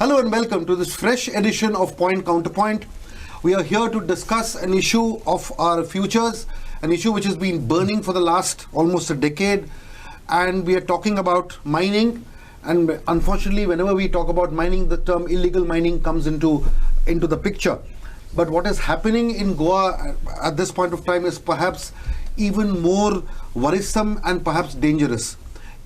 Hello and welcome to this fresh edition of Point Counterpoint. We are here to discuss an issue of our futures, an issue which has been burning for the last almost a decade, and we are talking about mining. And unfortunately, whenever we talk about mining, the term illegal mining comes into the picture. But what is happening in Goa at this point of time is perhaps even more worrisome and perhaps dangerous.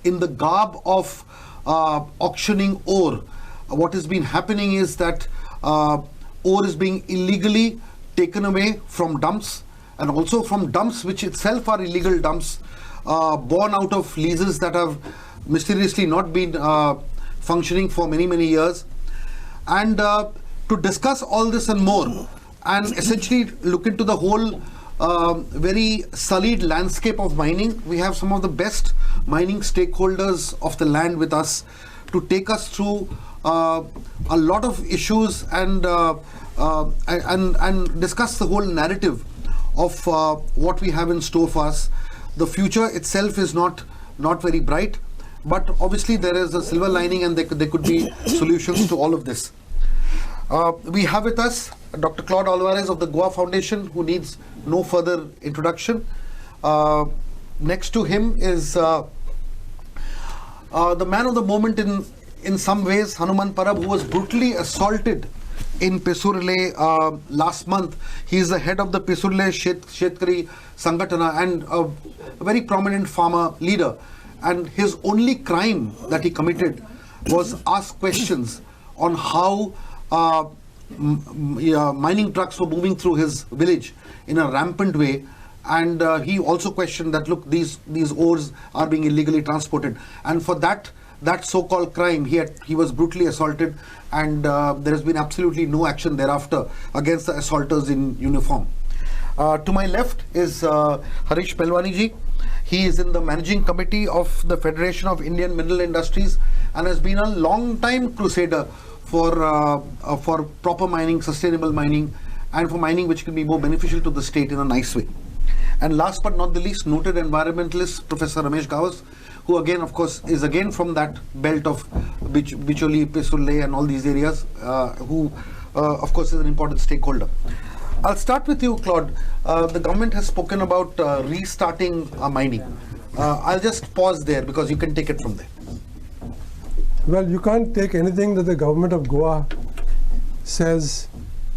In the garb of auctioning ore, what has been happening is that ore is being illegally taken away from dumps, and also from dumps which itself are illegal dumps, born out of leases that have mysteriously not been functioning for many years. And to discuss all this and more, and essentially look into the whole very sullied landscape of mining, we have some of the best mining stakeholders of the land with us to take us through a lot of issues and discuss the whole narrative of what we have in store for us. The future itself is not very bright, but obviously there is a silver lining, and there could be solutions to all of this. We have with us Dr. Claude Alvarez of the Goa Foundation, who needs no further introduction. Next to him is the man of the moment in some ways, Hanuman Parab, who was brutally assaulted in Pesurle last month. He is the head of the Pesurle Shetkari Sangatana and a very prominent farmer leader. And his only crime that he committed was ask questions on how mining trucks were moving through his village in a rampant way. And he also questioned that, look, these ores are being illegally transported. And for that so-called crime, he was brutally assaulted, and there has been absolutely no action thereafter against the assaulters in uniform. To my left is Harish Pelwani ji. He is in the managing committee of the Federation of Indian Mineral Industries and has been a long-time crusader for proper mining, sustainable mining, and for mining which can be more beneficial to the state in a nice way. And last but not the least, noted environmentalist Professor Ramesh Gawas, who again, of course, is again from that belt of Bicholi, Pesurle and all these areas, who, of course, is an important stakeholder. I'll start with you, Claude. The government has spoken about restarting mining. I'll just pause there because you can take it from there. Well, you can't take anything that the government of Goa says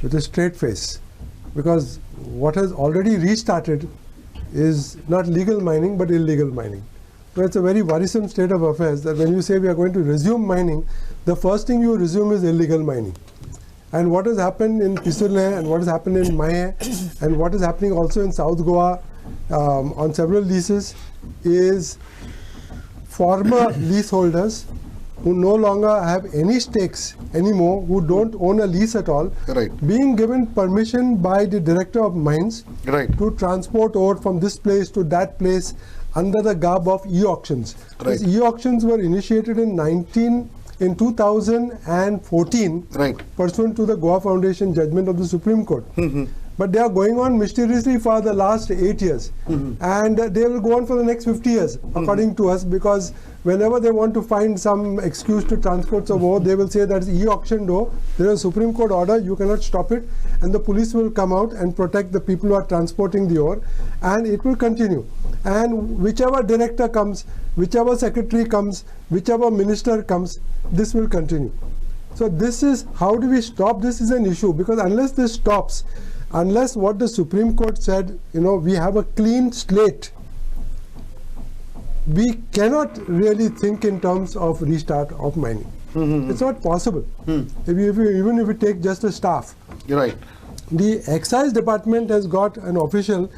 with a straight face, because what has already restarted is not legal mining but illegal mining. So it's a very worrisome state of affairs that when you say we are going to resume mining, the first thing you resume is illegal mining. And what has happened in Pesurle and what has happened in Mahe and what is happening also in South Goa on several leases is former leaseholders who no longer have any stakes anymore, who don't own a lease at all, right, being given permission by the director of mines, right, to transport ore from this place to that place under the garb of e-auctions. Right. These e-auctions were initiated in 2014, right, pursuant to the Goa Foundation judgment of the Supreme Court. But they are going on mysteriously for the last 8 years. And they will go on for the next 50 years, according to us, because whenever they want to find some excuse to transport some ore, they will say that is e-auctioned ore. There is a Supreme Court order, you cannot stop it, and the police will come out and protect the people who are transporting the ore, and it will continue. And whichever director comes, whichever secretary comes, whichever minister comes, this will continue. So this is, how do we stop this is an issue, because unless this stops, unless what the Supreme Court said, we have a clean slate, we cannot really think in terms of restart of mining. It's not possible. Even if you take just the staff. You're right. The excise department has got an official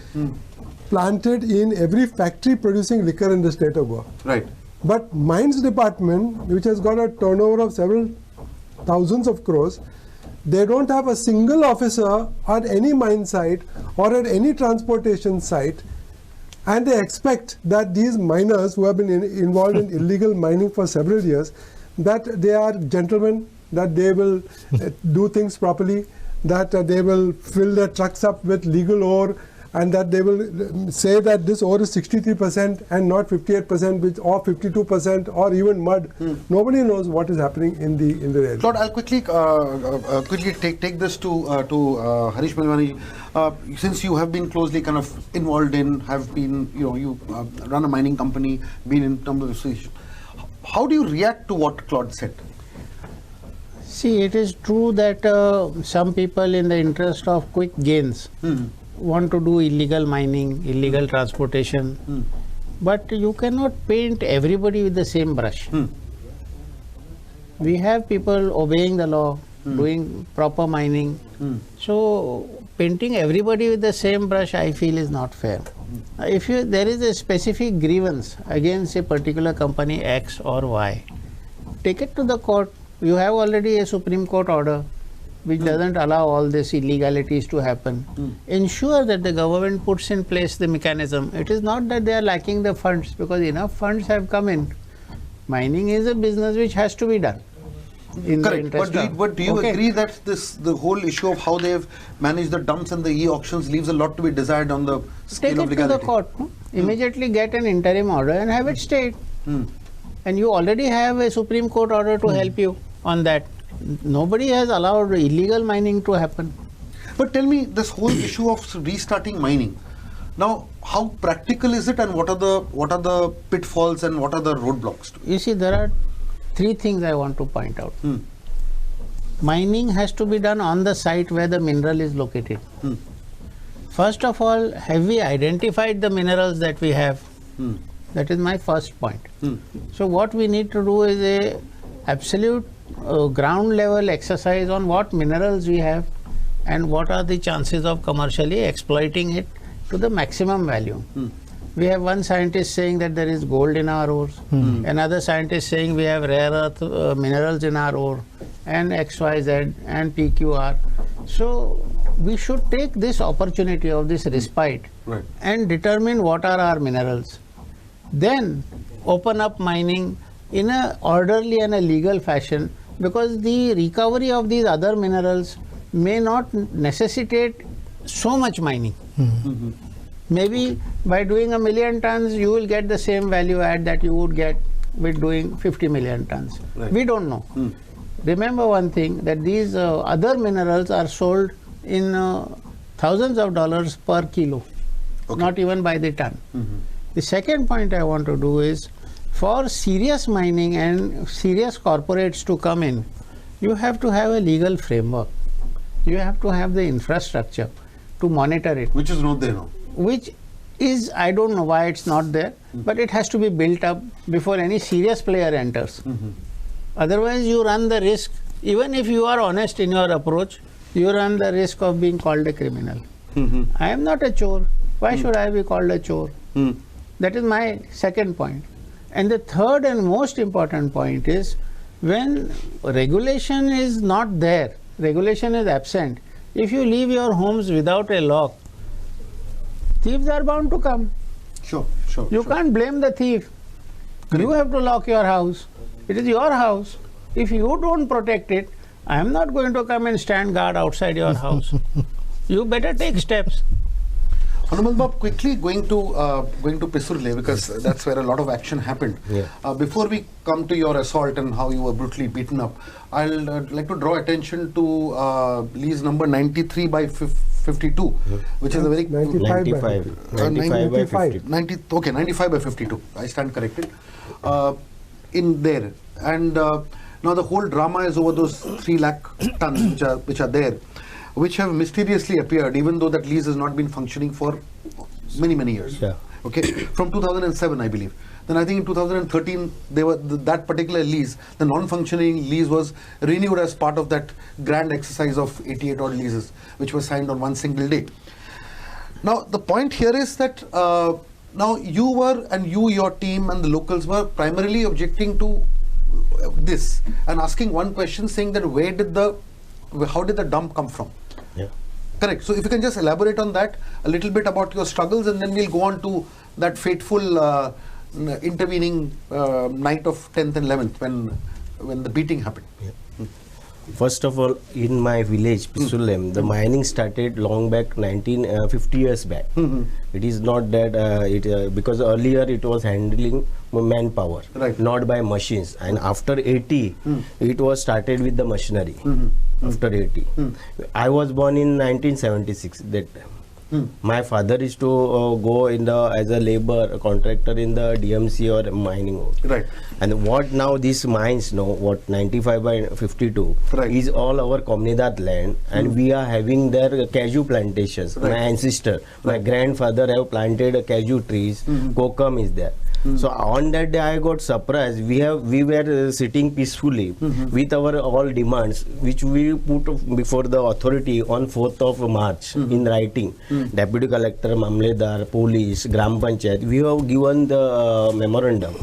planted in every factory producing liquor in the state of Goa. Right. But mines department, which has got a turnover of several thousands of crores, they don't have a single officer at any mine site or at any transportation site, and they expect that these miners who have been involved in illegal mining for several years, that they are gentlemen, that they will do things properly, that they will fill their trucks up with legal ore and that they will say that this ore is 63% and not 58%, which or 52% or even mud. Nobody knows what is happening in the area. Claude, I'll quickly take this to Harish Malwani. Since you have been closely kind of involved in, have been, you run a mining company, been in terms of association. How do you react to what Claude said? See, it is true that some people, in the interest of quick gains, want to do illegal mining, illegal transportation, but you cannot paint everybody with the same brush. We have people obeying the law, doing proper mining. So, painting everybody with the same brush, I feel, is not fair. If there is a specific grievance against a particular company X or Y, take it to the court. You have already a Supreme Court order which doesn't allow all these illegalities to happen. Ensure that the government puts in place the mechanism. It is not that they are lacking the funds, because enough funds have come in. Mining is a business which has to be done. Correct. But do you agree that the whole issue of how they've managed the dumps and the e-auctions leaves a lot to be desired on the scale of legality? Take it to the court. Immediately get an interim order and have it stayed. And you already have a Supreme Court order to help you on that. Nobody has allowed illegal mining to happen. But tell me, this whole issue of restarting mining, now how practical is it, and what are the pitfalls and what are the roadblocks to it? You see, there are three things I want to point out. Mining has to be done on the site where the mineral is located. First of all, have we identified the minerals that we have? That is my first point. So what we need to do is a absolute ground level exercise on what minerals we have and what are the chances of commercially exploiting it to the maximum value. We have one scientist saying that there is gold in our ores, another scientist saying we have rare earth minerals in our ore, and XYZ and PQR. So we should take this opportunity of this respite and determine what are our minerals. Then open up mining in an orderly and a legal fashion, because the recovery of these other minerals may not necessitate so much mining. Maybe by doing 1 million tons, you will get the same value add that you would get with doing 50 million tons. We don't know. Remember one thing, that these other minerals are sold in thousands of dollars per kilo, not even by the ton. The second point I want to do is, for serious mining and serious corporates to come in, you have to have a legal framework. You have to have the infrastructure to monitor it. Which is not there now. Which is, I don't know why it's not there, but it has to be built up before any serious player enters. Otherwise, you run the risk, even if you are honest in your approach, you run the risk of being called a criminal. I am not a chore. Why should I be called a chore? That is my second point. And the third and most important point is, when regulation is not there, regulation is absent, if you leave your homes without a lock, thieves are bound to come. You can't blame the thief. You have to lock your house. It is your house. If you don't protect it, I am not going to come and stand guard outside your house. You better take steps. Hanuman Bab, quickly going to Pisurle, because that's where a lot of action happened. Before we come to your assault and how you were brutally beaten up, I'll like to draw attention to lease number 93 by 52, which is a very 95 by 52. I stand corrected. In there, and now the whole drama is over those 3 lakh tons which are there, which have mysteriously appeared, even though that lease has not been functioning for many years. Okay, from 2007, I believe. Then I think in 2013, they were that particular lease, the non-functioning lease, was renewed as part of that grand exercise of 88 odd leases, which was signed on one single day. Now the point here is that now your team and the locals were primarily objecting to this and asking one question, saying that how did the dump come from? Correct. So if you can just elaborate on that a little bit about your struggles, and then we'll go on to that fateful intervening night of 10th and 11th when the beating happened. First of all, in my village, Pisulem, the mining started long back, 50 years back. It is not that, because earlier it was handling manpower, Right. not by machines. And after 80, it was started with the machinery. After 80. I was born in 1976, that time. My father is to go in the as a labor contractor in the DMC or mining work. Right. And what now these mines know, what 95 by 52 Right. is all our Comunidad land, and we are having their cashew plantations. Right. My ancestor, my grandfather have planted cashew trees, kokum is there. So on that day I got surprised. We were sitting peacefully with our all demands, which we put before the authority on 4th of March in writing. Deputy Collector, Mamledar, Police, Gram Panchayat. We have given the memorandum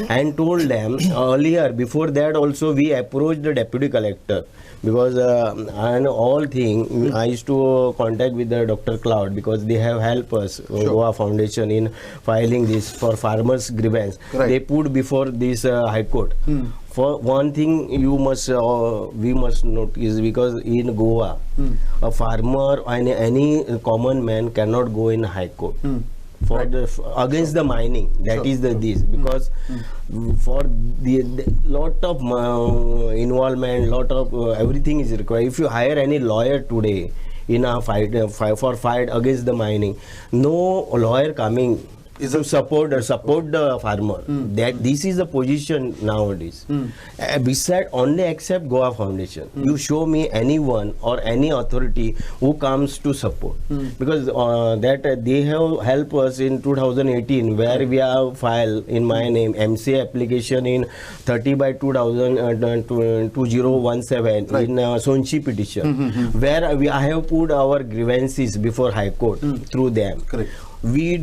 and told them earlier. Before that also we approached the Deputy Collector. Because and all thing I used to contact with the Dr. Cloud, because they have helped us Goa Foundation in filing this for farmers grievance. Right. They put before this High Court. For one thing we must notice, because in Goa a farmer and any common man cannot go in High Court for against the mining. That is the this, because for the lot of involvement, lot of everything is required. If you hire any lawyer today in a fight against the mining, no lawyer coming to support the farmer. That this is the position nowadays. Beside, only except Goa Foundation, you show me anyone or any authority who comes to support, because that they have helped us in 2018, where we have filed in my name MCA application in 30 by 2017 Right. in Sonchi petition, where I have put our grievances before High Court through them. Correct. We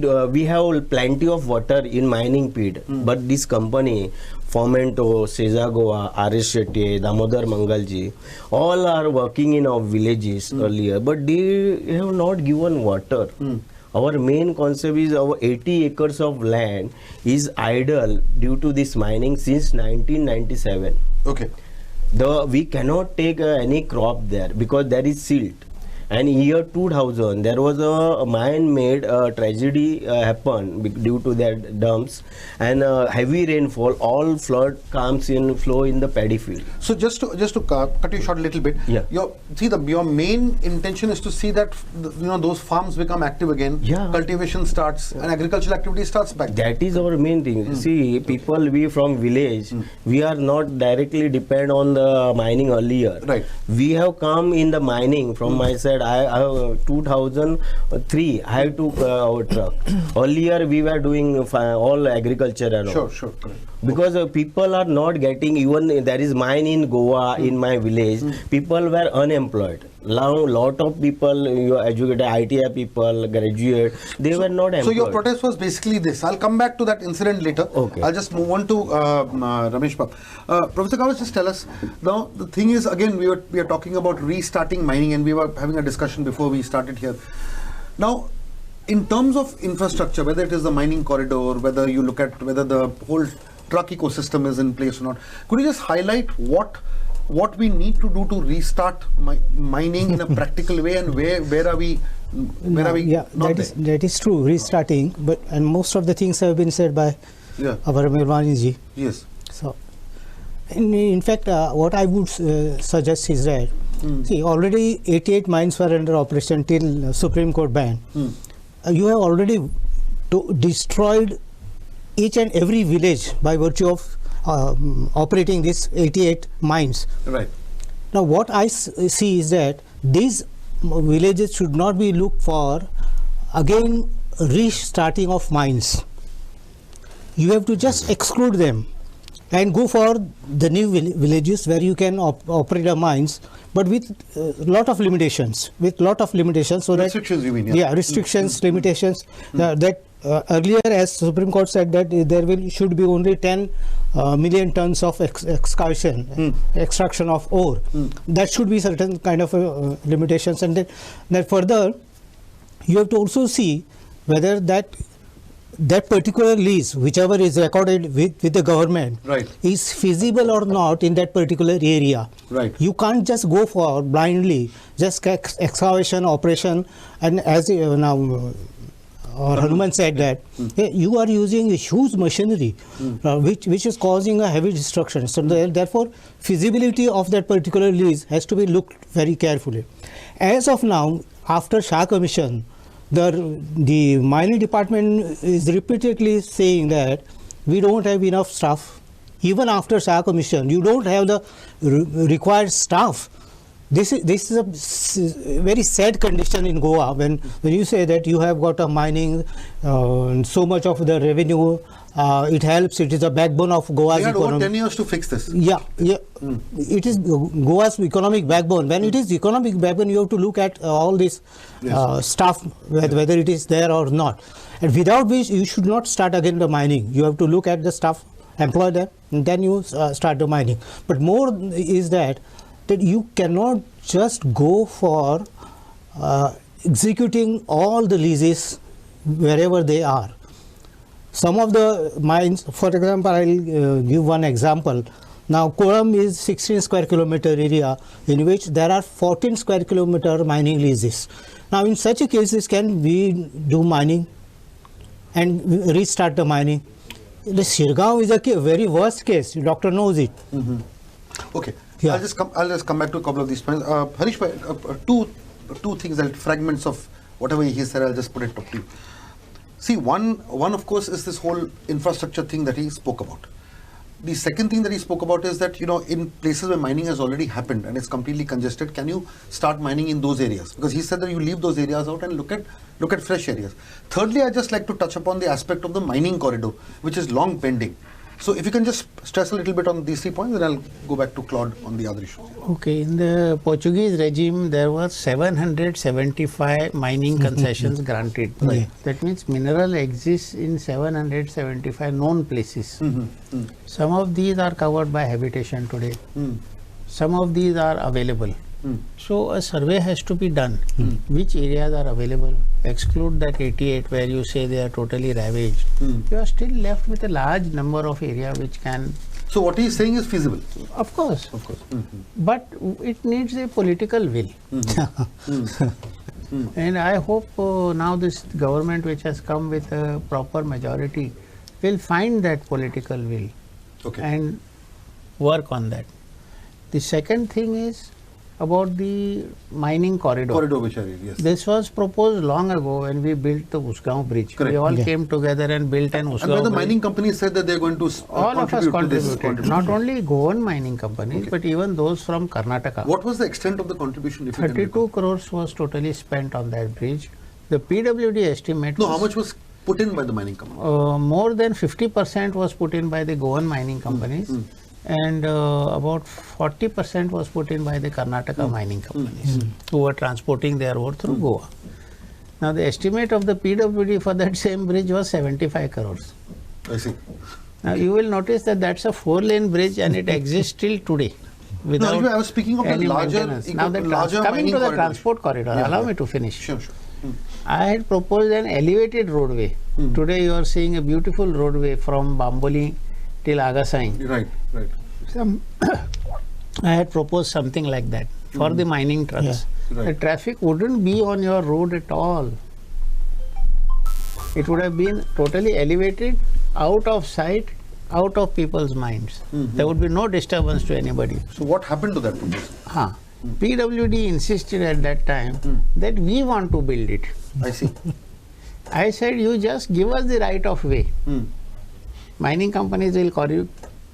have plenty of water in mining pit, but this company, Fomento, Seza Goa, R.S. Shetty, Damodar Mangalji, all are working in our villages earlier, but they have not given water. Our main concept is our 80 acres of land is idle due to this mining since 1997. Okay. We cannot take any crop there because there is silt. And year 2000, there was a man-made tragedy happened due to that dumps, and heavy rainfall, all flood comes in, flow in the paddy field. So just to cut you short a little bit. Yeah. Your main intention is to see that those farms become active again. Yeah. Cultivation starts and agricultural activity starts back. That is our main thing. See, people, we from village, we are not directly depend on the mining earlier. Right. We have come in the mining from my side. I 2003 I took our truck. Earlier we were doing all agriculture and all. Sure. Correct. Because people are not getting, even there is mine in Goa, in my village, people were unemployed. Now lot of people, educated ITI people, graduate, they were not employed. So your protest was basically this. I'll come back to that incident later. Okay. I'll just move on to Ramesh Bab. Professor Kawat, just tell us. Now the thing is, again, we are talking about restarting mining, and we were having a discussion before we started here. Now, in terms of infrastructure, whether it is the mining corridor, whether you look at whether the whole truck ecosystem is in place or not, could you just highlight what we need to do to restart mining in a practical way, and where are we? Yeah, not that is true, restarting, and most of the things have been said by there? our Mirwani ji. Yes. So, in fact, what I would suggest is that, see, already 88 mines were under operation till Supreme Court ban. You have already destroyed each and every village by virtue of operating these 88 mines. Right. Now, what I see is that these villages should not be looked for again restarting of mines. You have to just exclude them and go for the new villages where you can operate the mines, but with lot of limitations. So Restrictions, you mean? Yeah, restrictions, limitations. That earlier, as Supreme Court said, that there should be only 10 million tons of extraction of ore. That should be certain kind of limitations, and then further, you have to also see whether that that particular lease, whichever is recorded with the government, Right. is feasible or not in that particular area. Right. You can't just go for blindly, just excavation operation, and as now Hanuman said that you are using a huge machinery, which is causing a heavy destruction. So therefore, feasibility of that particular lease has to be looked very carefully. As of now, after Shah Commission, the mining department is repeatedly saying that we don't have enough staff. Even after Shah Commission, you don't have the required staff. This is a very sad condition in Goa when you say that you have got a mining, so much of the revenue, it helps, it is a backbone of Goa's They had economy. over 10 years to fix this. Yeah. It is Goa's economic backbone. When it is economic backbone, you have to look at all this stuff, whether it is there or not. And without which, you should not start again the mining. You have to look at the stuff, employ them, and then you start the mining. But more is that you cannot just go for executing all the leases wherever they are. Some of the mines, for example, I'll give one example. Now, Koram is 16 square kilometer area in which there are 14 square kilometer mining leases. Now, in such a cases, can we do mining and restart the mining? The Sirgaon is a very worst case. Doctor knows it. Okay. Yeah. I'll just come back to a couple of these points. Harish, two things, that fragments of whatever he said, I'll just put it up to you. See, one of course is this whole infrastructure thing that he spoke about. The second thing that he spoke about is that, in places where mining has already happened and it's completely congested, can you start mining in those areas? Because he said that you leave those areas out and look at fresh areas. Thirdly, I'd just like to touch upon the aspect of the mining corridor, which is long pending. So if you can just stress a little bit on these 3 points, then I'll go back to Claude on the other issues. Okay, in the Portuguese regime, there were 775 mining concessions granted. Right. That means mineral exists in 775 known places. Some of these are covered by habitation today. Some of these are available. So a survey has to be done. Which areas are available? Exclude that 88 where you say they are totally ravaged. You are still left with a large number of area which can. So what he is saying is feasible. Of course. Of course. But it needs a political will. And I hope now this government which has come with a proper majority will find that political will and work on that. The second thing is about the mining corridor. Corridor which I read, yes. This was proposed long ago when we built the Usgaon bridge. Correct. We all came together and built an Usgaon And when the bridge. mining companies said that they're going to All of us contribute to this contributed. Not only Goan mining companies, but even those from Karnataka. What was the extent of the contribution? If you can 32 crores was totally spent on that bridge. The PWD estimate No, was, how much was put in by the mining company? more than 50% was put in by the Goan mining companies. And about 40% was put in by the Karnataka mining companies who were transporting their ore through Goa. Now the estimate of the PWD for that same bridge was 75 crores. I see. Now you will notice that that's a 4-lane bridge and it exists till today. Without No, I was speaking of the any larger, maintenance. Now the larger coming mining to the corridor. transport corridor, allow me to finish. Sure. I had proposed an elevated roadway. Today you are seeing a beautiful roadway from Bamboli till Agasain. Right. I had proposed something like that for the mining trucks. Yeah. Right. The traffic wouldn't be on your road at all. It would have been totally elevated, out of sight, out of people's minds. There would be no disturbance to anybody. So what happened to that proposal? PWD insisted at that time that we want to build it. I see. I said, you just give us the right of way. Mining companies will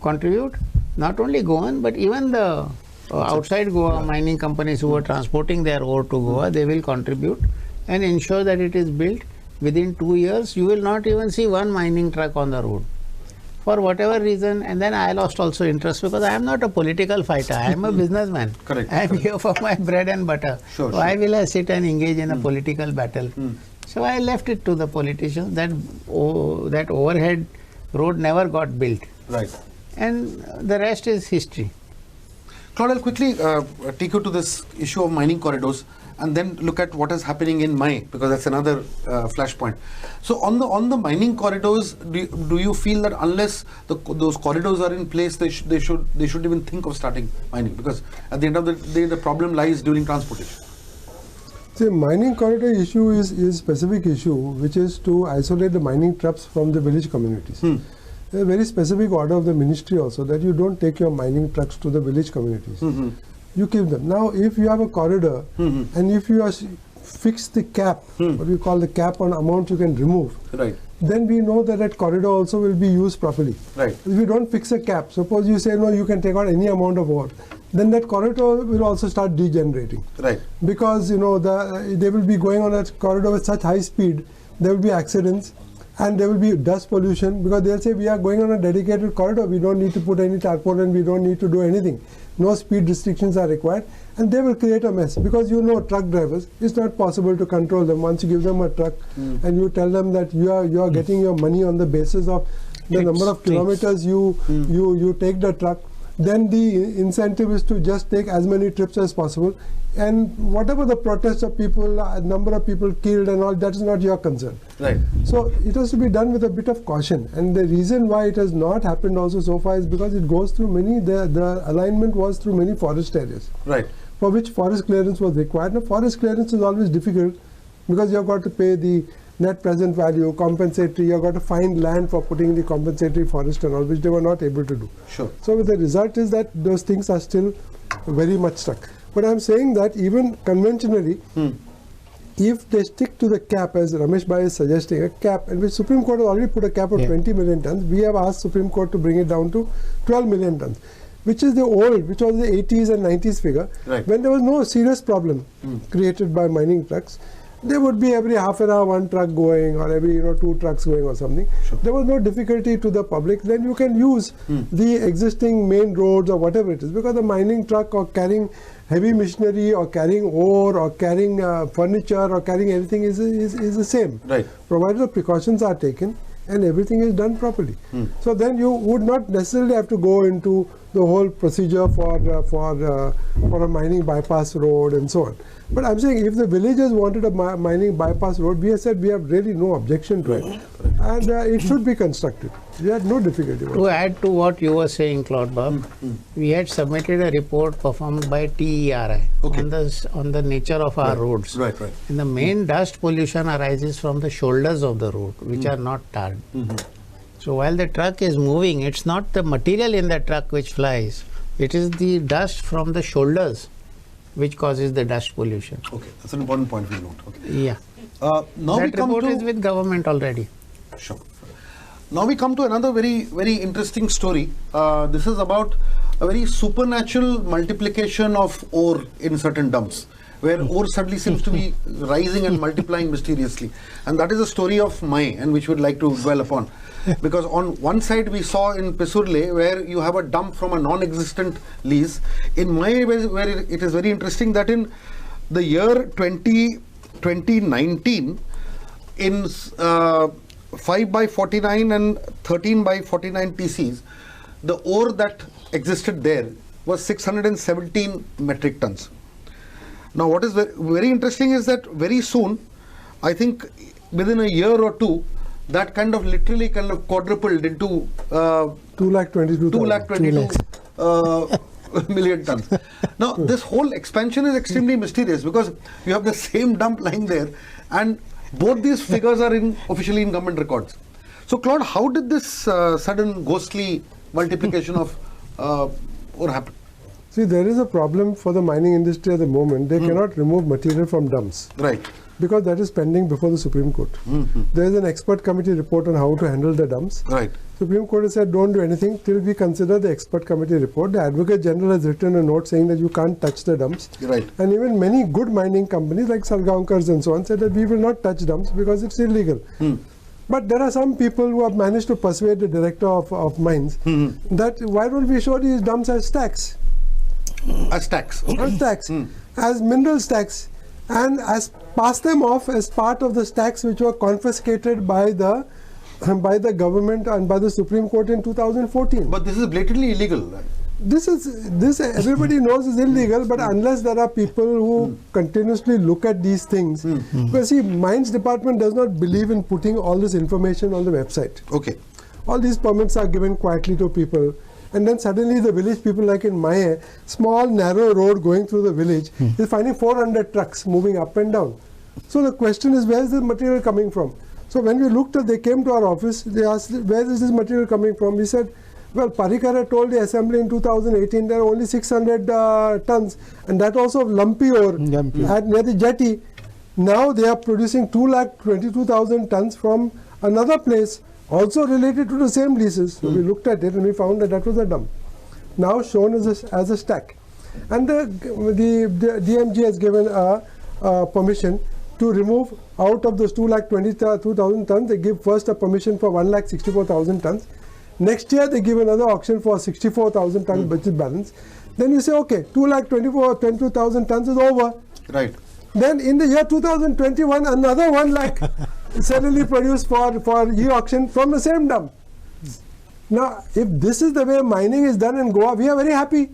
contribute, not only Goan, but even the outside Goa mining companies who are transporting their ore to Goa, they will contribute and ensure that it is built. Within 2 years, you will not even see one mining truck on the road. For whatever reason, and then I lost also interest because I am not a political fighter, I am a businessman. Correct. I am here for my bread and butter. Sure, Why will I sit and engage in a political battle? So I left it to the politicians. That overhead road never got built. Right. And the rest is history. Claude, I'll quickly take you to this issue of mining corridors. and then look at what is happening in Mai, because that's another flashpoint. So on the mining corridors, do you feel that unless those corridors are in place, they should even think of starting mining? Because at the end of the day, the problem lies during transportation. See, mining corridor issue is specific issue, which is to isolate the mining trucks from the village communities. There's a very specific order of the ministry also that you don't take your mining trucks to the village communities. You keep them. Now, if you have a corridor and if you are fix the cap, what we call the cap on amount you can remove, Right. then we know that that corridor also will be used properly. Right. If you don't fix a cap, suppose you say no, you can take out any amount of ore, then that corridor will also start degenerating. Right. Because they will be going on that corridor with such high speed, there will be accidents and there will be dust pollution, because they'll say we are going on a dedicated corridor, we don't need to put any tarpaulin, we don't need to do anything. No speed restrictions are required, and they will create a mess, because truck drivers, it's not possible to control them. Once you give them a truck and you tell them that you are getting your money on the basis of the number of kilometers you take the truck, then the incentive is to just take as many trips as possible, and whatever the protests of people, number of people killed and all, that is not your concern. Right. So it has to be done with a bit of caution, and the reason why it has not happened also so far is because it goes through the alignment was through many forest areas, Right. for which forest clearance was required. Now forest clearance is always difficult because you have got to pay the net present value, compensatory, you have got to find land for putting the compensatory forest and all, which they were not able to do. Sure. So the result is that those things are still very much stuck. But I'm saying that even conventionally, if they stick to the cap, as Ramesh Bhai is suggesting, a cap, and which Supreme Court has already put a cap of 20 million tons, we have asked Supreme Court to bring it down to 12 million tons, which is which was the 80s and 90s figure, Right. when there was no serious problem created by mining trucks. There would be every half an hour one truck going, or every 2 trucks going or something. Sure. There was no difficulty to the public. Then you can use the existing main roads or whatever it is, because the mining truck or carrying heavy machinery or carrying ore or carrying furniture or carrying anything is the same. Right. Provided the precautions are taken and everything is done properly. So then you would not necessarily have to go into the whole procedure for a mining bypass road and so on. But I'm saying if the villagers wanted a mining bypass road, we have said we have really no objection to it, and it should be constructed. We had no difficulty. To add to what you were saying, Claude Bob, we had submitted a report performed by TERI on the nature of our roads. Right, right. And the main dust pollution arises from the shoulders of the road, which are not tarred. So while the truck is moving, it's not the material in the truck which flies, it is the dust from the shoulders which causes the dust pollution. Okay, that's an important point we note. Okay. Yeah. Now we That come report to is with government already. Sure. Now we come to another very, very interesting story. This is about a very supernatural multiplication of ore in certain dumps, where ore suddenly seems to be rising and multiplying mysteriously. And that is the story of Mai, and which we would like to dwell upon. Because on one side we saw in Pesurle, where you have a dump from a non-existent lease. In Mai, where it is very interesting that in the year 2019, in 5 by 49 and 13 by 49 TCs, the ore that existed there was 617 metric tons. Now what is very interesting is that very soon, I think within a year or two, that literally quadrupled into 222,000 million tons. Now this whole expansion is extremely mysterious, because you have the same dump lying there, and both these figures are officially in government records. So Claude, how did this sudden ghostly multiplication of ore happen? See, there is a problem for the mining industry at the moment. They cannot remove material from dumps. Right. Because that is pending before the Supreme Court. There is an expert committee report on how to handle the dumps. Right. Supreme Court has said don't do anything till we consider the expert committee report. The Advocate General has written a note saying that you can't touch the dumps. Right. And even many good mining companies like Salgaonkars and so on said that we will not touch dumps because it's illegal. But there are some people who have managed to persuade the director of mines that why don't we show these dumps as stacks? As tax. As stacks. As mineral stacks. And pass them off as part of the stacks which were confiscated by the government and by the Supreme Court in 2014. But this is blatantly illegal. this everybody knows is illegal, but unless there are people who continuously look at these things, because see, Mines Department does not believe in putting all this information on the website. Okay. All these permits are given quietly to people, and then suddenly the village people, like in Mahe, small narrow road going through the village, is finding 400 trucks moving up and down. So the question is, where is the material coming from? So when we looked at, they came to our office, they asked, where is this material coming from? We said, well, Parikar had told the assembly in 2018 there are only 600 tons, and that also lumpy ore at near the jetty. Now they are producing 222,000 tons from another place, also related to the same leases. So we looked at it and we found that that was a dump, now shown as a stack. And the DMG has given a permission to remove out of those 222,000 tons. They give first a permission for 164,000 tons. Next year they give another auction for 64,000 tons budget balance. Then you say, okay, 222,000 tons is over. Right. Then in the year 2021, another 1 lakh suddenly produced for e-auction from the same dump. Now, if this is the way mining is done in Goa, we are very happy,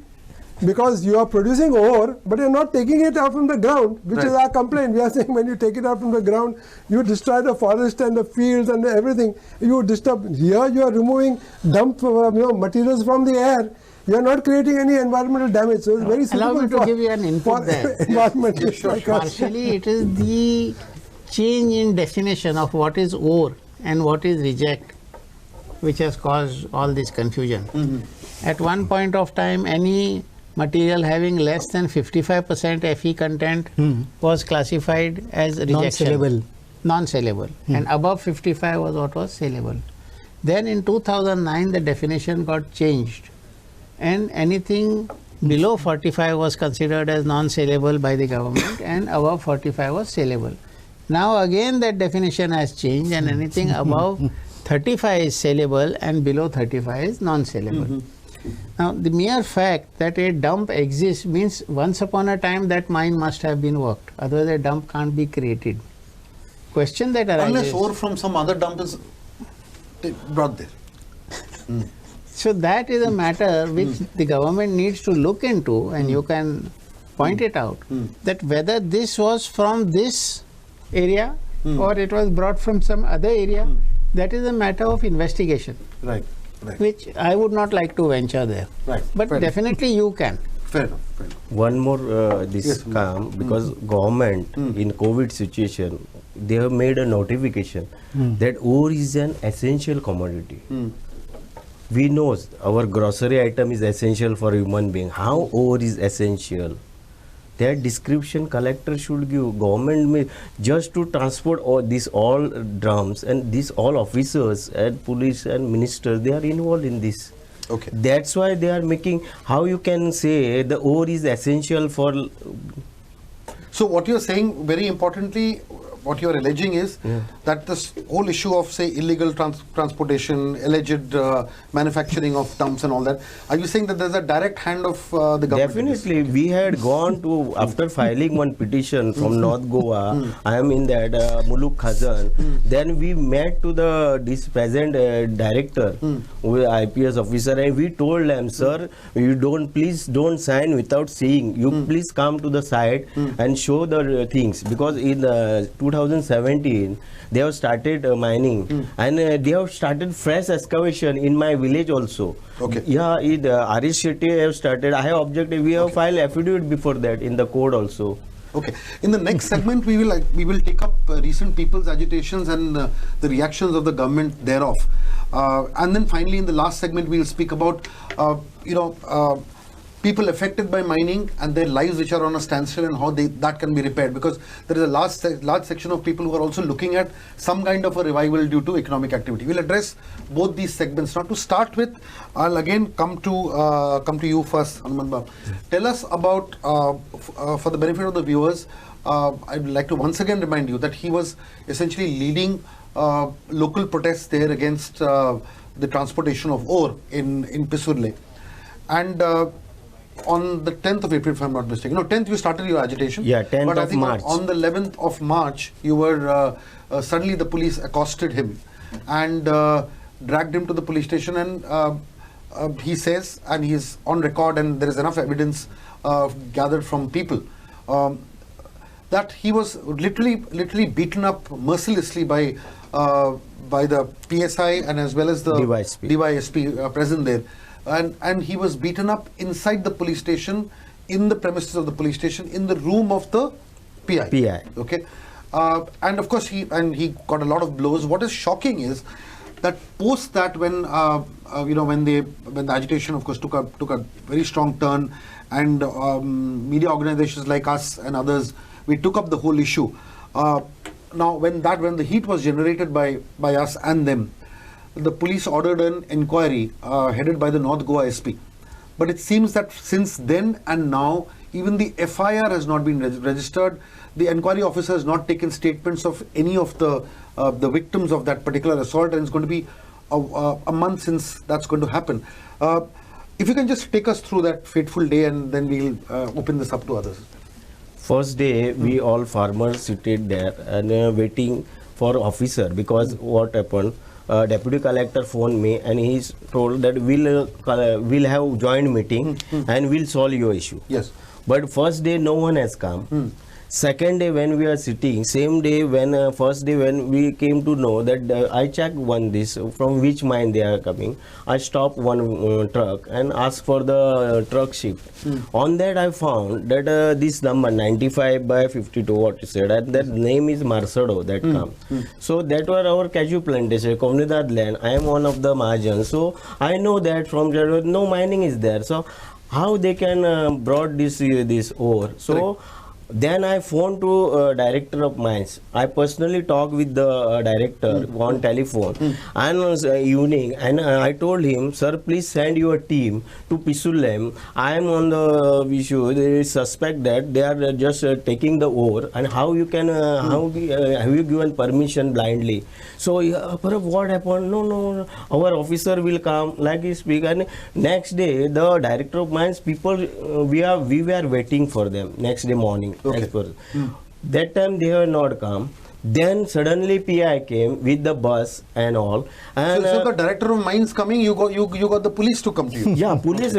because you are producing ore, but you're not taking it out from the ground, which is our complaint. We are saying when you take it out from the ground, you destroy the forest and the fields and everything. You disturb. Here you are removing dump materials from the air. You are not creating any environmental damage. So it's very suitable. Allow me to give you an input there. Environmentalists like us. Partially, it is the change in definition of what is ore and what is reject, which has caused all this confusion. At one point of time, any material having less than 55% Fe content was classified as rejection. Non-saleable. And above 55 was what was saleable. Then in 2009, the definition got changed, and anything below 45 was considered as non-saleable by the government, and above 45 was saleable. Now again that definition has changed, and anything above 35 is saleable and below 35 is non-saleable. Now, the mere fact that a dump exists means once upon a time that mine must have been worked. Otherwise, a dump can't be created. Question that arises. Unless ore from some other dump is brought there. So that is a matter which the government needs to look into, and you can point it out, that whether this was from this area or it was brought from some other area, that is a matter of investigation. Right. Right. Which I would not like to venture there. Right. But Fair definitely you can. Fair enough. Fair enough. One more this come, because government in COVID situation, they have made a notification that ore is an essential commodity. We know our grocery item is essential for human being. How ore is essential? That description collector should give. Government may just to transport all drums, and these all officers and police and ministers, they are involved in this. Okay. That's why they are making. How you can say the ore is essential for? So what you're saying, very importantly, what you're alleging is that this whole issue of, say, illegal transportation, alleged manufacturing of dumps and all that, are you saying that there's a direct hand of the government? Definitely. We had gone to, after filing one petition from North Goa, I am in that Muluk Khazan, then we met to this present director, IPS officer, and we told them, sir, please don't sign without seeing. You please come to the site and show the things, because in 2017 they have started mining, and they have started fresh excavation in my village also. Okay. Yeah, Arish Shetty have started. I have objected. We have filed affidavit before that in the code also. Okay. In the next segment, we will take up recent people's agitations and the reactions of the government thereof, and then finally in the last segment we will speak about people affected by mining and their lives which are on a standstill, and how that can be repaired, because there is a large section of people who are also looking at some kind of a revival due to economic activity. We'll address both these segments. Now, to start with, I'll again come to you first, Hanuman Bab. Tell us about, for the benefit of the viewers, I'd like to once again remind you that he was essentially leading local protests there against the transportation of ore in Pisurle, and on the 10th of April, if I'm not mistaken. No, 10th you started your agitation. Yeah, 10th but I of think March. on the 11th of March, you were suddenly the police accosted him and dragged him to the police station and he says, and he's on record, and there is enough evidence gathered from people, that he was literally beaten up mercilessly by the PSI and as well as the DYSP present there, and he was beaten up inside the police station, in the premises of the police station, in the room of the PI. Okay, and of course he got a lot of blows. What is shocking is that post that, when when the agitation of course took a very strong turn, and media organizations like us and others, we took up the whole issue. Now when the heat was generated by us and them, the police ordered an inquiry headed by the North Goa SP. But it seems that since then and now, even the FIR has not been registered. The inquiry officer has not taken statements of any of the victims of that particular assault, and it's going to be a month since that's going to happen. If you can just take us through that fateful day, and then we'll open this up to others. First day, we all farmers seated there and waiting for officer, because what happened? Deputy collector phoned me and he's told that we'll have joint meeting and we'll solve your issue. Yes. But first day no one has come. Second day when we are sitting, same day when first day when we came to know that I checked this from which mine they are coming. I stopped one truck and asked for the truck shift. On that I found that this number 95 by 52 what you said, and that name is Marsado that come. So that were our cashew plantation, Comunidad land. I am one of the Mahajans, so I know that from there no mining is there. So how they can brought this ore? So. Correct. Then I phoned to director of mines. I personally talked with the director on telephone and evening, and I told him, sir, please send your team to Pisulem. I am on the issue. They suspect that they are just taking the ore, and how you can have you given permission blindly? So what happened? No, our officer will come, like he speak. And next day the director of mines people we were waiting for them next day morning. Okay. That time they have not come. Then suddenly PI came with the bus and all. And so the director of mines coming, you got the police to come to you. Yeah, police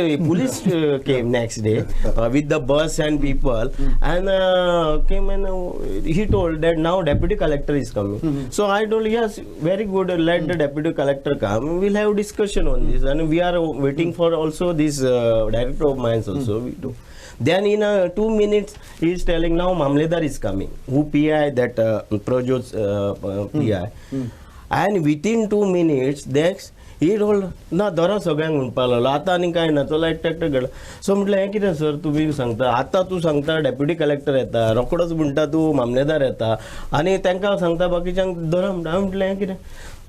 came next day with the bus and people, and came and he told that now deputy collector is coming. So I told, yes, very good, let the deputy collector come. We'll have discussion on this, and we are waiting for also this director of mines also. We do. Then in 2 minutes he is telling now Mamledar is coming, who PI that Projot's PI, and within 2 minutes next he told ना दरा सगळ्यांक म्हणपाक लागलो आता आनी काय ना तो लायट ट्रॅक्टर घडला. सो म्हटलं हें कितें सर तुमी सांगता आतां तूं सांगता डेप्युटी कलेक्टर येता रोखडोच म्हणटा तूं मामलेदार येता आनी तांकां सांगता बाकीच्यांक धरा म्हणटा. हांवें म्हटलें हें कितें?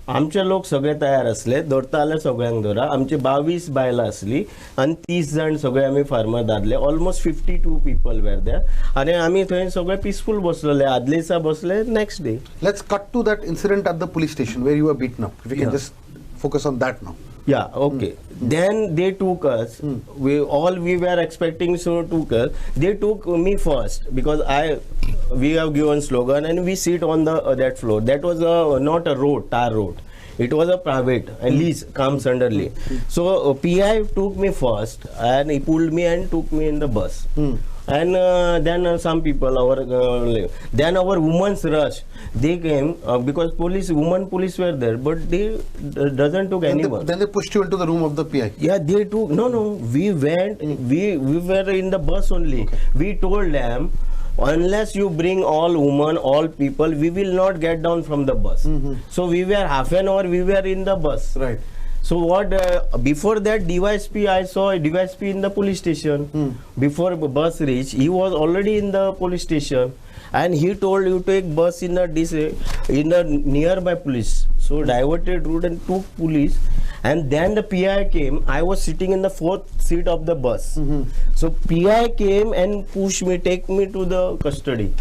आमचे लोक सगळे तयार असले, धरता जाल्यार सगळ्यांक धरा. आमची 22 बायलां असली आणि 30 जण सगळे आमी फार्मर दादले. ऑलमोस्ट 52 पीपल वेर देर, आणि आमी थंय सगळे पिसफूल बसलेले. आदले दिसा बसले. Next day let's cut to that incident at the police station where you were beaten up. If you can just focus on that now. Yeah, okay. Then they took us. We were expecting so took us. They took me first because we have given slogan and we sit on the that floor. That was not a road, tar road. It was a private and lease comes underly. So PI took me first and he pulled me and took me in the bus. And then some people, then our women's rush, they came because women police were there, but they doesn't took anyone. Then they pushed you into the room of the PI. Yeah, they took, no, we went, we were in the bus only. Okay. We told them, unless you bring all women, all people, we will not get down from the bus. So we were half an hour, we were in the bus. Right. So what, before that DYSP, I saw a DYSP in the police station. Before bus reached, he was already in the police station. And he told you take bus in the nearby police. So diverted route and took police. And then the PI came. I was sitting in the 4th seat of the bus. So PI came and pushed me, take me to the custody.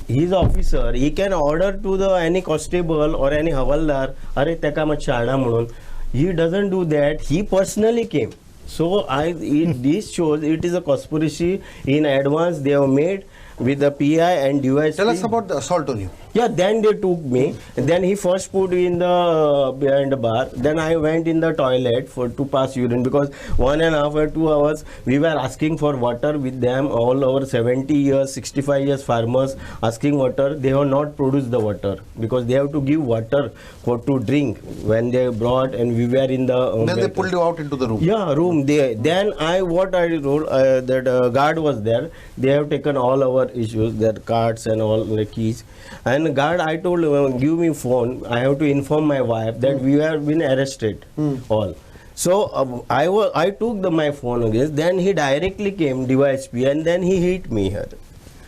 He's officer. He can order to the any constable or any havaldar, "Are teka mat shana म्हणून." He doesn't do that. He personally came. So this shows it is a conspiracy in advance they have made, with the PI and DYSP. Tell us about the assault on you. Yeah, then they took me. Then he first put me in the behind the bar. Then I went in the toilet to pass urine, because 1.5 or 2 hours we were asking for water with them. All over 70 years, 65 years farmers asking water. They have not produced the water, because they have to give water to drink when they brought, and we were in the. Then they pulled you out into the room. Yeah, room. Then I wrote that guard was there. They have taken all our issues, their cards and all the keys. And guard, I told him, give me phone. I have to inform my wife that we have been arrested. All. So I took my phone again. Then he directly came, DYSP, and then he hit me here.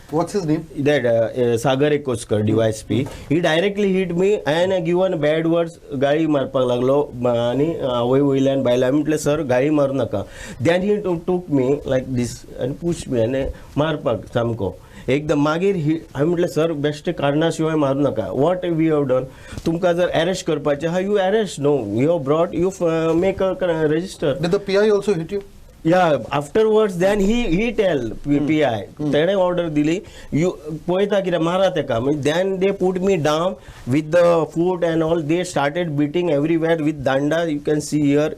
What's his name? That Sagar Ekoskar, DYSP. He directly hit me and given bad words. Gari marpak laglo, ani away will and baila. I sir, gari mar naka. Then he took me like this and pushed me and marpak samko. एकदम मागीर हांवें म्हटलें sir बेश्टे कारणा शिवाय मारूं नाका. What we have done, तुमकां जर अरेस्ट करपाचें आहा, you arrest. No, you have brought, you make a register. Did the PI also hit you? Yeah, afterwards then he tell PI तेणे order दिली, you पळयता कितें मारा तेका. Then they put me down with the foot and all. They started beating everywhere with danda. You can see here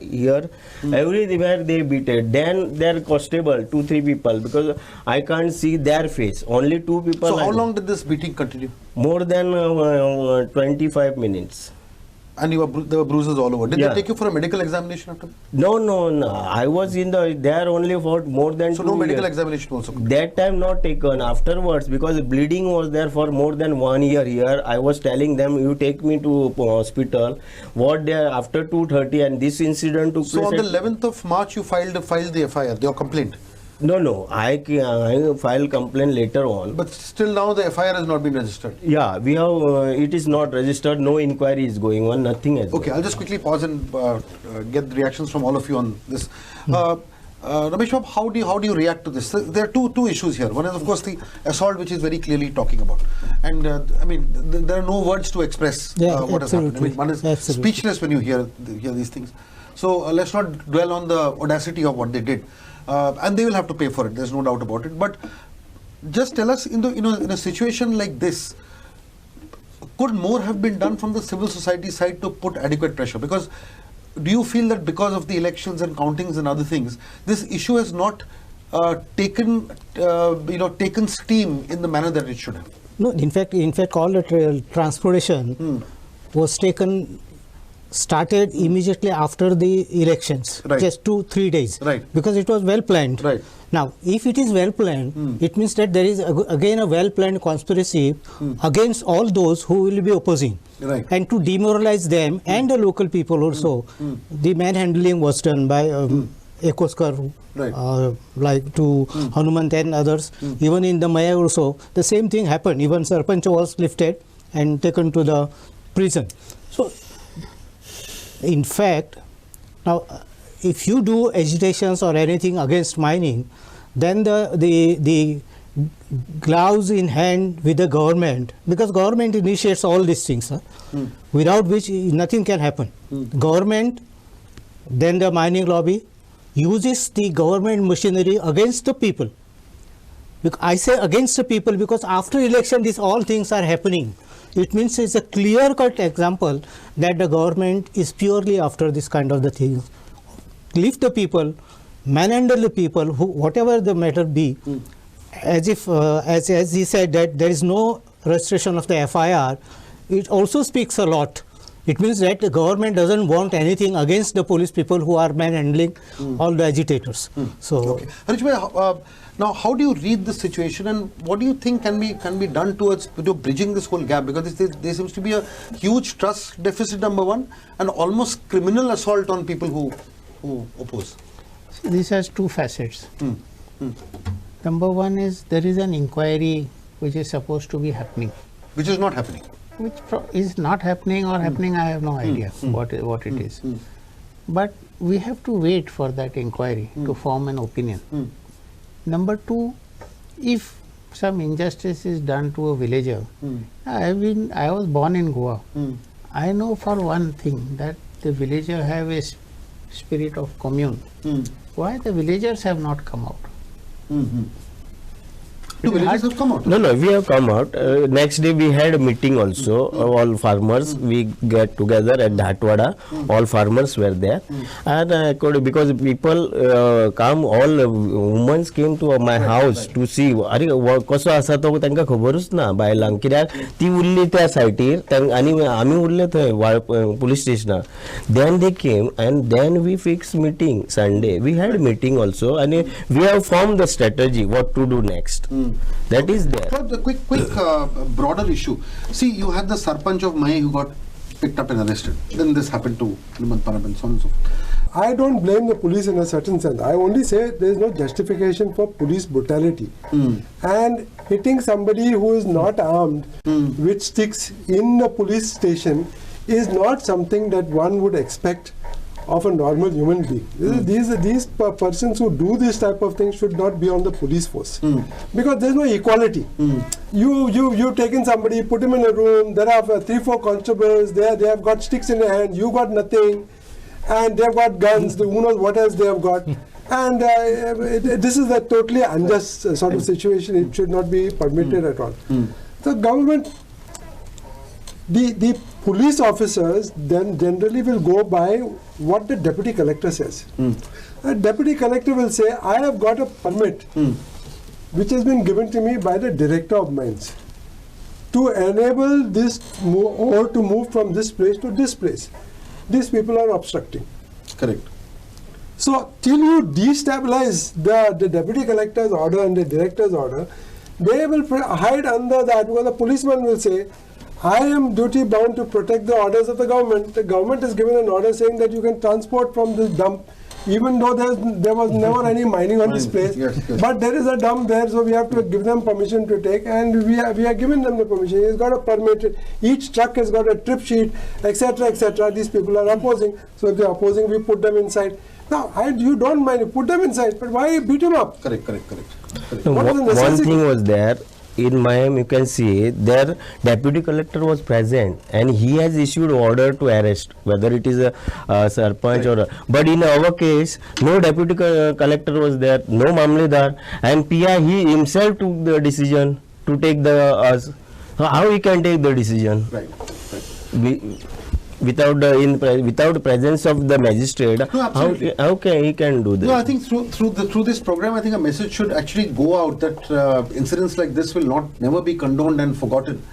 everywhere they beat it. Then their constable, 2-3 people, because I can't see their face, only 2 people. So how long did this beating continue? More than 25 minutes. And there were bruises all over. Did Yeah. they take you for a medical examination after? No. I was in there only for more than So 2 no medical years. examination also. That time not taken. Afterwards, because bleeding was there for more than 1 year here, I was telling them, you take me to hospital. What there after 2:30, and this incident took So place. on the 11th of March, you filed the FIR, your complaint. No. I filed complaint later on. But still now the FIR has not been registered. Yeah, we have. It is not registered. No inquiry is going on. Nothing has. Okay, I'll just quickly pause and get the reactions from all of you on this. Ramesh Babu, how do you react to this? There are two issues here. One is, of course, the assault, which is very clearly talking about, and I mean there are no words to express what has happened. I mean, one is speechless when you hear these things. So let's not dwell on the audacity of what they did, and they will have to pay for it. There's no doubt about it. But just tell us, in a situation like this, could more have been done from the civil society side to put adequate pressure? Because do you feel that because of the elections and countings and other things, this issue has not taken steam in the manner that it should have? No, in fact, all the transportation was started immediately after the elections, Right. just 2-3 days, Right. because it was well planned. Right. Now, if it is well planned, it means that there is again a well planned conspiracy against all those who will be opposing, Right. and to demoralize them and the local people also. The manhandling was done by Ekoskar, Right. like to Hanumant and others. Even in the Maya also, the same thing happened. Even Sarpanch was lifted and taken to the prison. So, in fact, now if you do agitations or anything against mining, then the gloves in hand with the government, because government initiates all these things, without which nothing can happen. Government, then the mining lobby uses the government machinery against the people. I say against the people because after election these all things are happening. It means it's a clear-cut example that the government is purely after this kind of the things. Leave the people, manhandle the people, who, whatever the matter be, as if, as he said, that there is no registration of the FIR. It also speaks a lot. It means that the government doesn't want anything against the police people who are manhandling all the agitators. So, okay. Harish bhai, now how do you read the situation, and what do you think can be done towards bridging this whole gap? Because there seems to be a huge trust deficit, number one, and almost criminal assault on people who oppose. See, this has two facets. Number one is there is an inquiry which is supposed to be happening. Which is not happening. Which is not happening or happening, I have no idea what it is. But we have to wait for that inquiry to form an opinion. Number two, if some injustice is done to a villager, I was born in Goa. I know for one thing that the villager have a spirit of commune. Why the villagers have not come out? Two villages have come out. No, we have come out. Next day we had a meeting also. All farmers, we get together at Dhatwada. All farmers were there. And because people come, all women came to my house to see. अरे कसो आसा तो तांकां खबरूच ना बायलांक कित्याक ती उरली त्या सायटीर आनी आमी उरले थंय पुलीस स्टेशनार. Then they came and then we fixed meeting Sunday. We had meeting also and we have formed the strategy what to do next. That is there. So the quick broader issue. See, you had the Sarpanch of Mahe who got picked up and arrested. Then this happened to Hanuman Parab and so on and so forth. I don't blame the police in a certain sense. I only say there is no justification for police brutality. And hitting somebody who is not armed with sticks in the police station is not something that one would expect of a normal human being. These persons who do this type of thing should not be on the police force because there is no equality. You've taken somebody, put him in a room. There are 3-4 constables. They have got sticks in their hand. You got nothing, and they've got guns. Who knows what else they have got? And this is a totally unjust sort of situation. It should not be permitted at all. The government, the police officers then generally will go by what the deputy collector says. The deputy collector will say, I have got a permit which has been given to me by the director of mines to enable this ore to move from this place to this place. These people are obstructing. Correct. So till you destabilize the deputy collector's order and the director's order, they will hide under that because the policeman will say, I am duty bound to protect the orders of the government. The government has given an order saying that you can transport from this dump, even though there was never any mining on this place. Yes. But there is a dump there, so we have to give them permission to take, and we are giving them the permission. He's got a permit. Each truck has got a trip sheet, etc., etc. These people are opposing. So if they are opposing, we put them inside. Now, you don't mind, you put them inside, but why beat them up? Correct. No, What is the one necessity? thing was there. In Miami, you can see their deputy collector was present and he has issued order to arrest, whether it is a sarpanch or but in our case, no deputy collector was there, no mamledar, and PI he himself took the decision to take the us. So how he can take the decision? Right. Without presence of the magistrate, No, absolutely. how can he can do that? No, I think through this program, I think a message should actually go out that incidents like this will never be condoned and forgotten.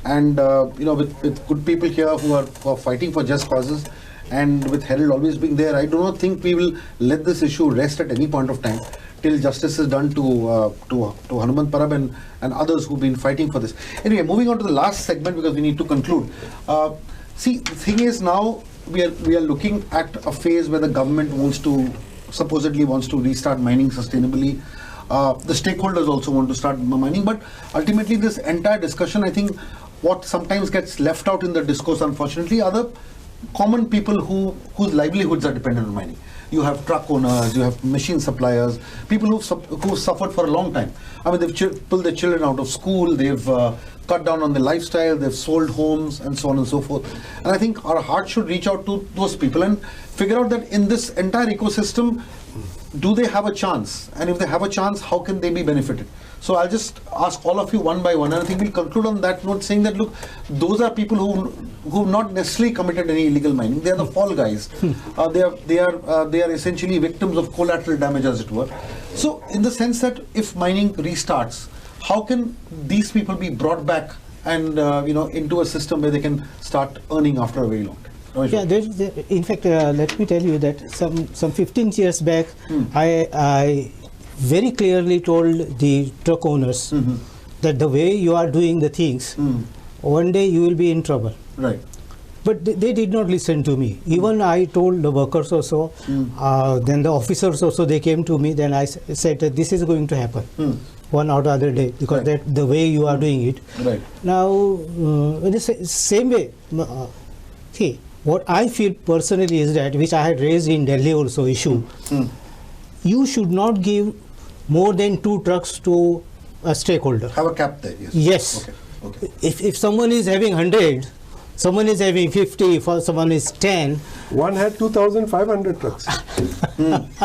And with good people here who are fighting for just causes, and with Herald always being there, I do not think we will let this issue rest at any point of time till justice is done to Hanuman Parab and others who've been fighting for this. Anyway, moving on to the last segment because we need to conclude. See, the thing is now we are looking at a phase where the government supposedly wants to restart mining sustainably. The stakeholders also want to start mining, but ultimately this entire discussion, I think what sometimes gets left out in the discourse, unfortunately, are the common people whose livelihoods are dependent on mining. You have truck owners, you have machine suppliers, people who've suffered for a long time. I mean, they've pulled their children out of school, they've cut down on their lifestyle, they've sold homes and so on and so forth. And I think our heart should reach out to those people and figure out that in this entire ecosystem, do they have a chance? And if they have a chance, how can they be benefited? So I'll just ask all of you one by one, and I think we'll conclude on that note saying that, look, those are people who've not necessarily committed any illegal mining. They are the fall guys. They are essentially victims of collateral damage, as it were. So in the sense that if mining restarts, how can these people be brought back and into a system where they can start earning after a very long time? Yeah, in fact, let me tell you that some 15 years back, I very clearly told the truck owners that the way you are doing the things, one day you will be in trouble. Right. But they did not listen to me. Even I told the workers also, then the officers also, they came to me, then I said that this is going to happen one or the other day because Right. that the way you are doing it. Right. Now, in the same way, see, what I feel personally is that, which I had raised in Delhi also issue, you should not give more than 2 trucks to a stakeholder. Have a cap there, yes. Yes. Okay. If someone is having 100, someone is having 50, for someone is 10, One had 2,500 trucks.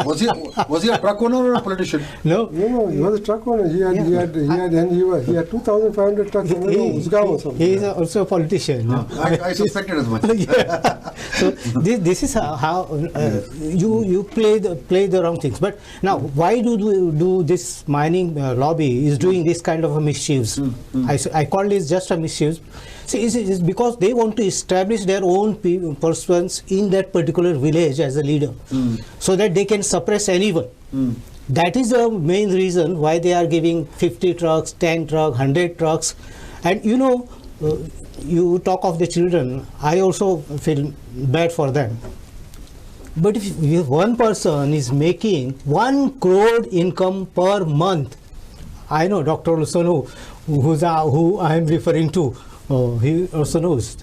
Was he a truck owner or a politician? No. No, he was a truck owner. He had 2,500 trucks in Usgaon or something. He is also a politician. I suspected as much. Yeah. So this is how you play the wrong things. But now, why do this mining lobby is doing this kind of a mischiefs? I call this just a mischief. See, it's because they want to establish their own persons in that particular village as a leader, so that they can suppress anyone. That is the main reason why they are giving 50 trucks, 10 trucks, 100 trucks. And you talk of the children, I also feel bad for them. But if one person is making 1 crore income per month, I know Dr. Lusonu, who I am referring to, he also knows.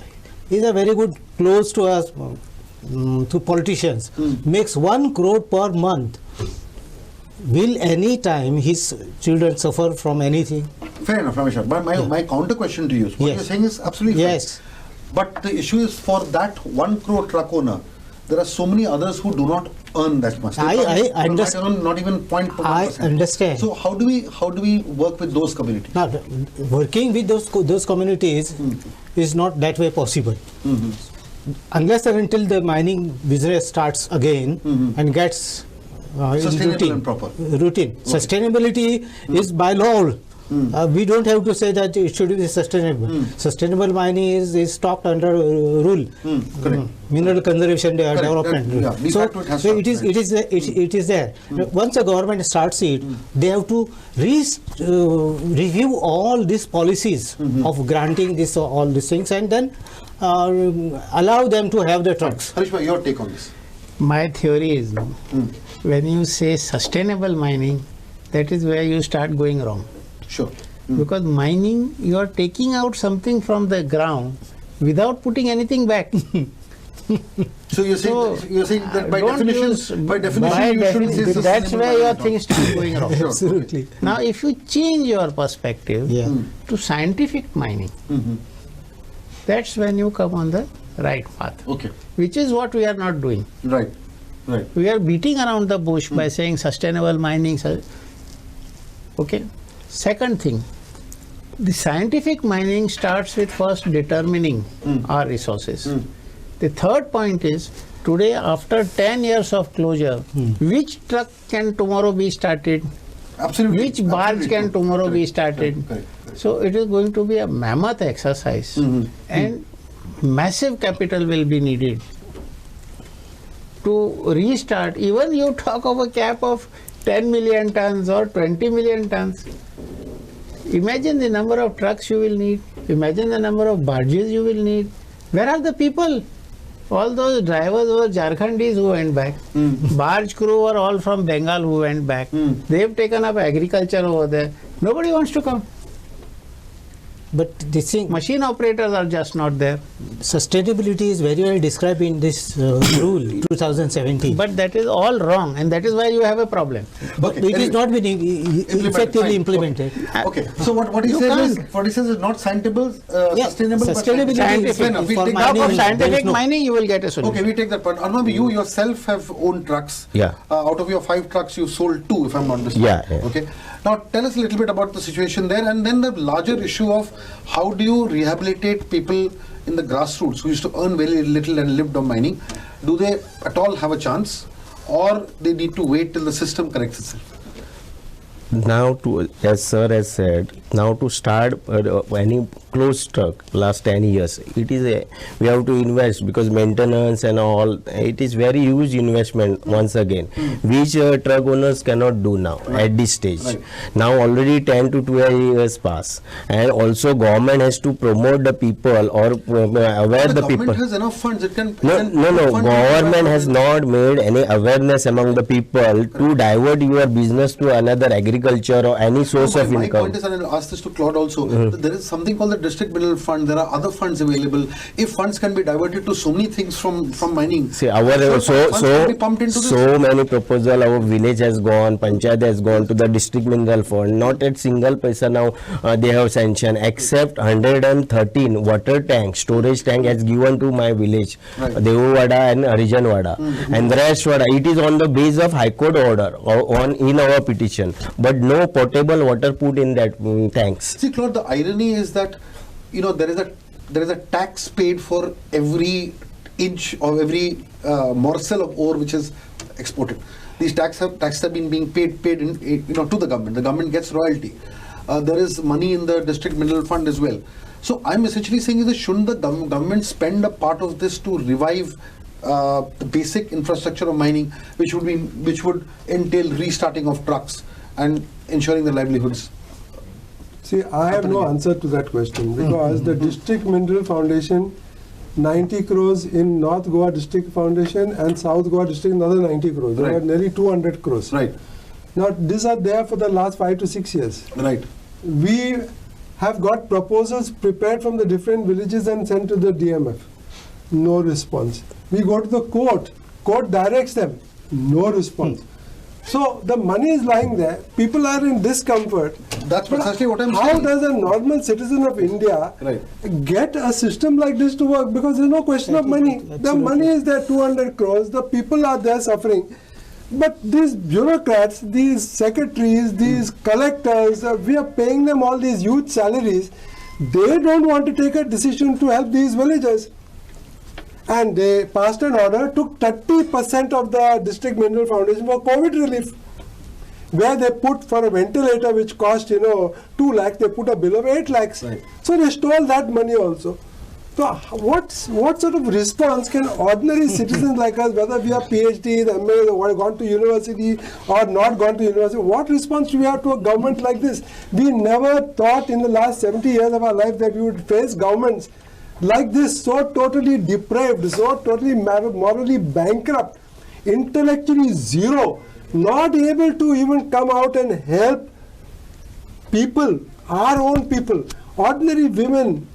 He's a very good, close to us, to politicians, makes 1 crore per month. Will any time his children suffer from anything? Fair enough, Rameshwar. But my counter question to you is, what Yes. you're saying is absolutely Yes. fine. But the issue is, for that 1 crore truck owner, there are so many others who do not earn that much. They I might understand. earn not even 0.1%. I understand. So how do we work with those communities? Now, working with those communities is not that way possible. Unless and until the mining business starts again and gets in Sustainable routine. and proper. Routine. Sustainability is by law. We don't have to say that it should be sustainable. Sustainable mining is stopped under rule. Correct. Mineral conservation development. Yeah, de So, facto it has so stopped, it is there. Once the government starts it, they have to review all these policies of granting this all these things, and then allow them to have the trucks. Harishbhai, your take on this? My theory is, when you say sustainable mining, that is where you start going wrong. Sure. Because mining, you are taking out something from the ground without putting anything back. So you're saying that by don't definition, use- you shouldn't say sustainable that's where mining your at all. things start going wrong. Sure. Absolutely. Now, if you change your perspective Yeah. to scientific mining, that's when you come on the right path, Okay. which is what we are not doing. Right. Right. We are beating around the bush by saying sustainable mining. Okay. Second thing, the scientific mining starts with first determining our resources. The third point is, today after 10 years of closure, which truck can tomorrow be started? Absolutely. Which barge Absolutely. can tomorrow be Correct. started? Correct. So it is going to be a mammoth exercise, and massive capital will be needed to restart. Even you talk of a cap of 10 million tons or 20 million tons. Imagine the number of trucks you will need. Imagine the number of barges you will need. Where are the people? All those drivers were Jharkhandis who went back. Barge crew were all from Bengal who went back. They've taken up agriculture over there. Nobody wants to come. But this thing, Machine operators are just not there. sustainability is very well described in this rule 2017. But that is all wrong, and that is why you have a problem. But Okay, it is anyway. not been effectively Fine. implemented. Okay. So what he You says can't. is not scientific, Yeah, sustainable, but sustainability scientific. is Fair enough. We for take Talk mining, of that. there scientific is no- mining, you will get a solution. Okay, we take that point. Arnav, you yourself have owned trucks. Yeah. Out of your 5 trucks, you sold 2, if I'm not mistaken. Yeah. Okay. Now tell us a little bit about the situation there, and then the larger issue of how do you rehabilitate people in the grassroots who used to earn very little and lived on mining. Do they at all have a chance, or they need to wait till the system corrects itself? Now, as sir has said, now to start any closed truck last 10 years, it is we have to invest, because maintenance and all, it is very huge investment once again, which truck owners cannot do now at this stage. Right. Now already 10 to 12 years pass, and also government has to promote the people or aware The the people. government has enough funds. It can. No, government has not made any awareness among the people to divert your business to another agriculture agriculture or any source of My income. point is, and I'll ask this to Claude also, that there is something called the district mineral fund. There are other funds available. If funds can be diverted to so many things from mining, See, our funds can be pumped into this. so many proposal. Our village has gone, panchayat has gone to the district mineral fund. Not at single paisa now they have sanctioned, except 113 water tank, storage tank has given to my village, Right. Devuvada and Harijanwada, and the rest Vada. It is on the base of High Court order or on in our petition, but no potable water put in that tanks. See, Claude, the irony is that there is a tax paid for every inch or every morsel of ore which is exported. These taxes have been being paid in, to the government. The government gets royalty. There is money in the district mineral fund as well. So I'm essentially saying is that shouldn't the government spend a part of this to revive the basic infrastructure of mining, which would entail restarting of trucks and ensuring the livelihoods? See, I have no answer to that question because the District Mineral Foundation, 90 crores in North Goa District Foundation and South Goa District, another 90 crores. There Right. are nearly 200 crores. Right, Now, these are there for the last 5 to 6 years. right. We have got proposals prepared from the different villages and sent to the DMF. No response. We go to the court. Court directs them. No response. So the money is lying there. People are in discomfort. That's But precisely what I'm How saying. does a normal citizen of India Right. get a system like this to work? Because there's no question of money. The money is there, 200 crores. The people are there suffering. But these bureaucrats, these secretaries, these collectors, we are paying them all these huge salaries. They don't want to take a decision to help these villagers. And they passed an order, took 30% of the District Mineral Foundation for COVID relief. Where they put for a ventilator which cost 2 lakhs, they put a bill of 8 lakhs. Right. So they stole that money also. So what sort of response can ordinary citizens like us, whether we are PhDs, MAs, or gone to university or not gone to university, what response do we have to a government like this? We never thought in the last 70 years of our life that we would face governments like this, so totally depraved, so totally morally bankrupt, intellectually zero, not able to even come out and help people, our own people, ordinary women,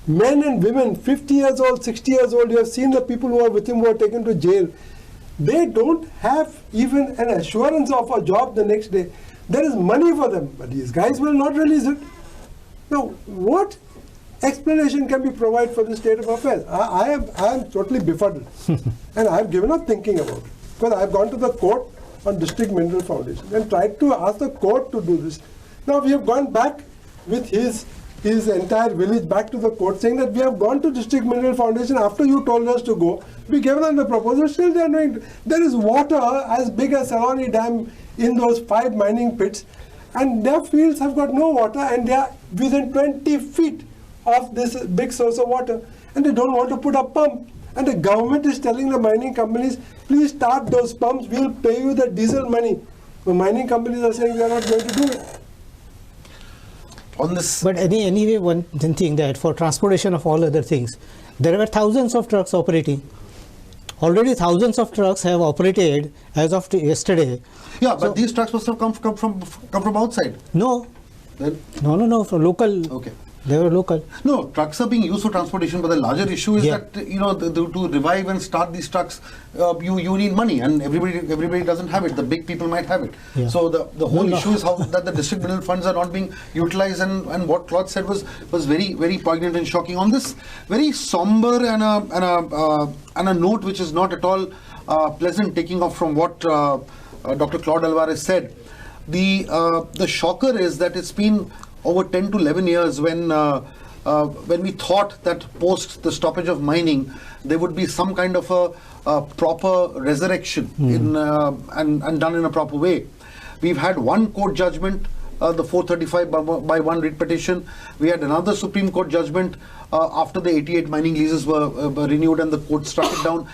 men and women, 50 years old, 60 years old. You have seen the people who are with him who are taken to jail. They don't have even an assurance of a job the next day. There is money for them, but these guys will not release it. Now, what explanation can be provided for this state of affairs? I am totally befuddled. And I have given up thinking about it. Because I have gone to the court on District Mineral Foundation and tried to ask the court to do this. Now we have gone back with his entire village back to the court saying that we have gone to District Mineral Foundation after you told us to go. We gave them the proposal, still they are doing. There is water as big as Saloni Dam in those 5 mining pits, and their fields have got no water, and they are within 20 feet of this big source of water, and they don't want to put a pump. And the government is telling the mining companies, please start those pumps, we'll pay you the diesel money. The mining companies are saying they are not going to do it. On this, But anyway, one thing that for transportation of all other things, there were thousands of trucks operating. Already thousands of trucks have operated as of yesterday. yeah, but So- these trucks must have come from outside. No, Then, no, from local. okay. They were local. No, trucks are being used for transportation, but the larger issue is Yeah. that to revive and start these trucks, you need money, and everybody doesn't have it. The big people might have it. Yeah. So the whole No. issue is how that the district mineral funds are not being utilized, and what Claude said was very very poignant and shocking. On this very somber and a note which is not at all pleasant, taking off from what Dr. Claude Alvarez said. The shocker is that it's been over 10 to 11 years when we thought that post the stoppage of mining there would be some kind of a proper resurrection and done in a proper way. We've had one court judgment, the 435 by 1 writ petition. We had another Supreme Court judgment after the 88 mining leases were renewed and the court struck it down.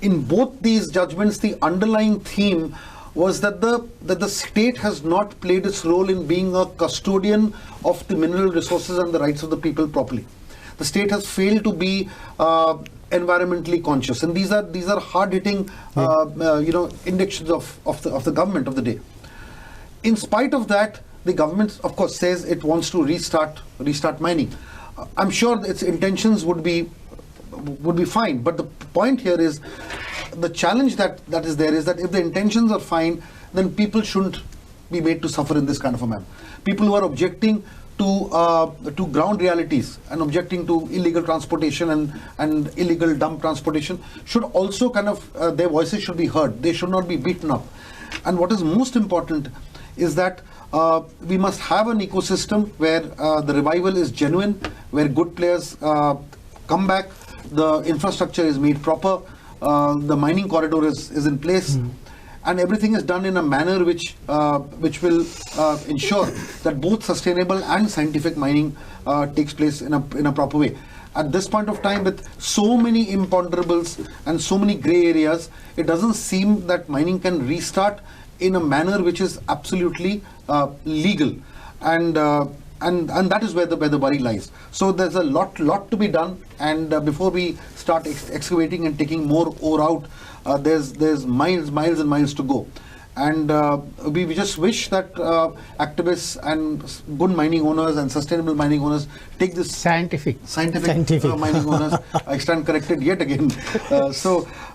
In both these judgments, the underlying theme was that the state has not played its role in being a custodian of the mineral resources and the rights of the people properly. The state has failed to be environmentally conscious, and these are hard-hitting, indictions of the government of the day. In spite of that, the government, of course, says it wants to restart mining. I'm sure its intentions would be fine, but the point here is the challenge that is there is that if the intentions are fine, then people shouldn't be made to suffer in this kind of a manner. People who are objecting to ground realities and objecting to illegal transportation and illegal dump transportation should also kind of their voices should be heard. They should not be beaten up. And what is most important is that we must have an ecosystem where the revival is genuine, where good players come back, the infrastructure is made proper, the mining corridor is in place, and everything is done in a manner which will ensure that both sustainable and scientific mining takes place in a proper way. At this point of time, with so many imponderables and so many grey areas, it doesn't seem that mining can restart in a manner which is absolutely legal, and that is where the worry lies. So there's a lot to be done, and before we start excavating and taking more ore out, there's miles and miles to go. And we just wish that activists and good mining owners and sustainable mining owners take this Scientific. Mining owners. I stand corrected yet again.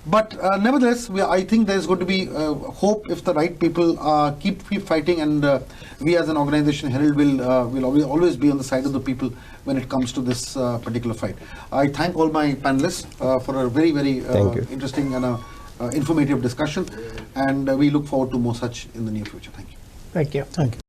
But nevertheless, I think there's going to be hope if the right people keep fighting, and we as an organization, Herald, will always be on the side of the people when it comes to this particular fight. I thank all my panelists for a very, very interesting and informative discussion, and we look forward to more such in the near future. Thank you. Thank you. Thank you.